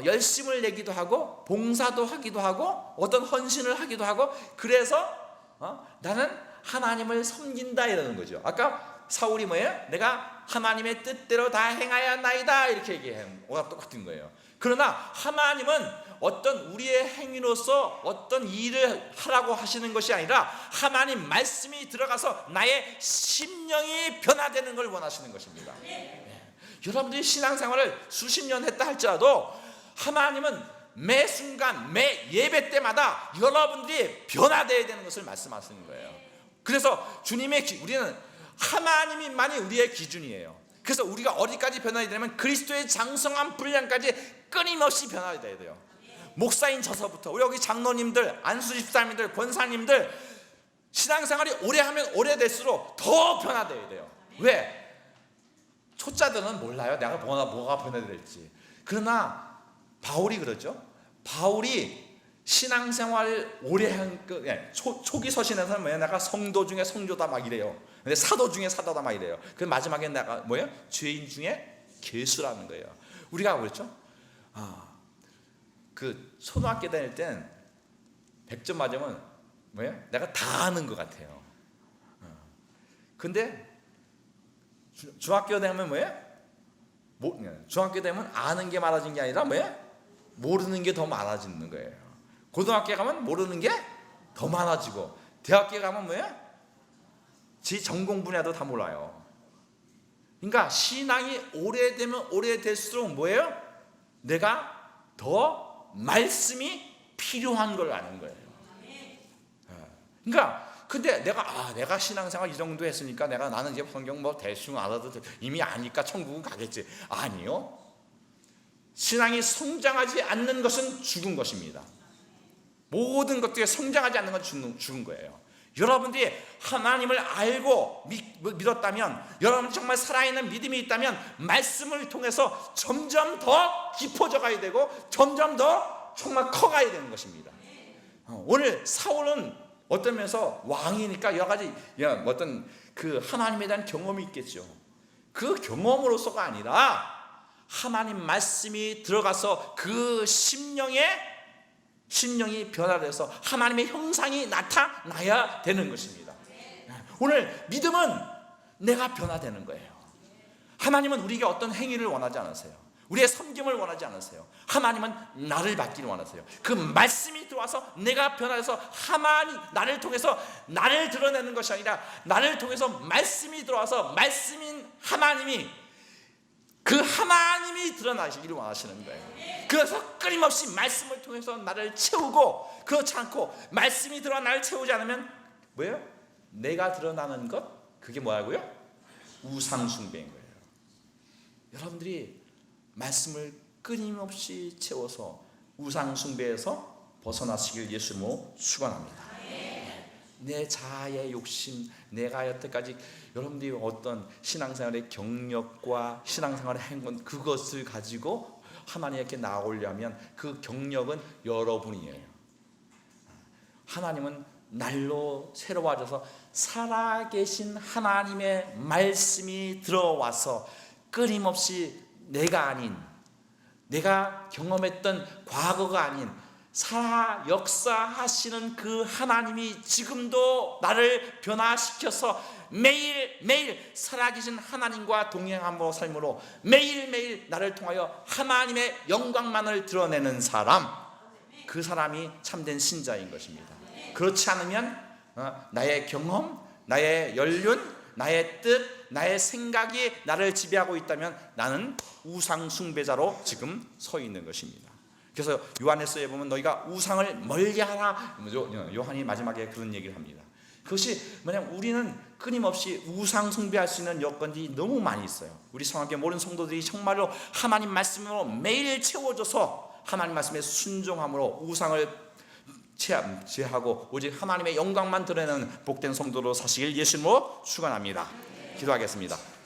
열심을 내기도 하고 봉사도 하기도 하고 어떤 헌신을 하기도 하고, 그래서 나는 하나님을 섬긴다 이러는 거죠. 아까 사울이 뭐예요? 내가 하나님의 뜻대로 다 행하였나이다 이렇게 얘기해요. 똑같은 거예요. 그러나 하나님은 어떤 우리의 행위로서 어떤 일을 하라고 하시는 것이 아니라 하나님 말씀이 들어가서 나의 심령이 변화되는 걸 원하시는 것입니다. 여러분들이 신앙생활을 수십 년 했다 할지라도 하나님은 매 순간 매 예배 때마다 여러분들이 변화되어야 되는 것을 말씀하시는 거예요. 그래서 우리는 하나님만이 우리의 기준이에요. 그래서 우리가 어디까지 변화해야 되냐면 그리스도의 장성한 분량까지 끊임없이 변화해야 돼요. 목사인 저서부터 우리 여기 장로님들, 안수 집사님들, 권사님들 신앙생활이 오래 하면 오래될수록 더 변화돼야 돼요. 왜? 초짜들은 몰라요. 내가 뭐가 변화될지. 그러나 바울이 그러죠. 바울이 신앙생활 오래 한 초기 서신에서 뭐예요? 내가 성도 중에 성도다 막 이래요. 근데 사도 중에 사도다 막 이래요. 그 마지막에 내가 뭐예요? 죄인 중에 괴수라는 거예요. 우리가 그랬죠. 그 초등학교 다닐 땐 100점 맞으면 뭐예요? 내가 다 아는 것 같아요. 근데 중학교 되면 뭐예요? 중학교 되면 아는 게 많아진 게 아니라 뭐예요? 모르는 게 더 많아지는 거예요. 고등학교 가면 모르는 게 더 많아지고, 대학교 가면 뭐예요? 제 전공 분야도 다 몰라요. 그러니까 신앙이 오래되면 오래될수록 뭐예요? 내가 더 말씀이 필요한 걸 아는 거예요. 그러니까 근데 내가 신앙생활 이 정도 했으니까 나는 이제 성경 뭐 대충 알아도 이미 아니까 천국은 가겠지. 아니요. 신앙이 성장하지 않는 것은 죽은 것입니다. 모든 것들이 성장하지 않는 건 죽은 거예요. 여러분들이 하나님을 알고 믿었다면, 여러분 정말 살아있는 믿음이 있다면 말씀을 통해서 점점 더 깊어져 가야 되고 점점 더 정말 커가야 되는 것입니다. 오늘 사울은 어떤 면에서 왕이니까 여러 가지 어떤 그 하나님에 대한 경험이 있겠죠. 그 경험으로서가 아니라 하나님 말씀이 들어가서 그 심령이 변화돼서 하나님의 형상이 나타나야 되는 것입니다. 오늘 믿음은 내가 변화되는 거예요. 하나님은 우리에게 어떤 행위를 원하지 않으세요. 우리의 섬김을 원하지 않으세요. 하나님은 나를 받기를 원하세요. 그 말씀이 들어와서 내가 변화해서 하나님 나를 통해서 나를 드러내는 것이 아니라 나를 통해서 말씀이 들어와서 말씀인 하나님이 그 하나님이 드러나시기를 원하시는 거예요. 그래서 끊임없이 말씀을 통해서 나를 채우고, 그렇지 않고 말씀이 들어와 나를 채우지 않으면 뭐예요? 내가 드러나는 것, 그게 뭐라고요? 우상 숭배인 거예요. 여러분들이 말씀을 끊임없이 채워서 우상 숭배에서 벗어나시길 예수님으로 축원합니다. 내 자아의 욕심, 내가 여태까지 여러분들이 어떤 신앙생활의 경력과 신앙생활의 행운, 그것을 가지고 하나님께 나아오려면 그 경력은 여러분이에요. 하나님은 날로 새로워져서 살아계신 하나님의 말씀이 들어와서 끊임없이 내가 아닌, 내가 경험했던 과거가 아닌 살아 역사하시는 그 하나님이 지금도 나를 변화시켜서 매일매일 살아계신 하나님과 동행함으로 삶으로 매일매일 나를 통하여 하나님의 영광만을 드러내는 사람, 그 사람이 참된 신자인 것입니다. 그렇지 않으면 나의 경험, 나의 연륜, 나의 뜻, 나의 생각이 나를 지배하고 있다면 나는 우상 숭배자로 지금 서 있는 것입니다. 그래서 요한에서에 보면 너희가 우상을 멀리하라, 요한이 마지막에 그런 얘기를 합니다. 그것이 뭐냐면 우리는 끊임없이 우상 숭배할 수 있는 여건이 너무 많이 있어요. 우리 성악계 모든 성도들이 정말로 하나님 말씀으로 매일 채워져서 하나님 말씀에 순종함으로 우상을 제하고 오직 하나님의 영광만 드러내는 복된 성도로 사시길 예수님으로 축원합니다. 기도하겠습니다.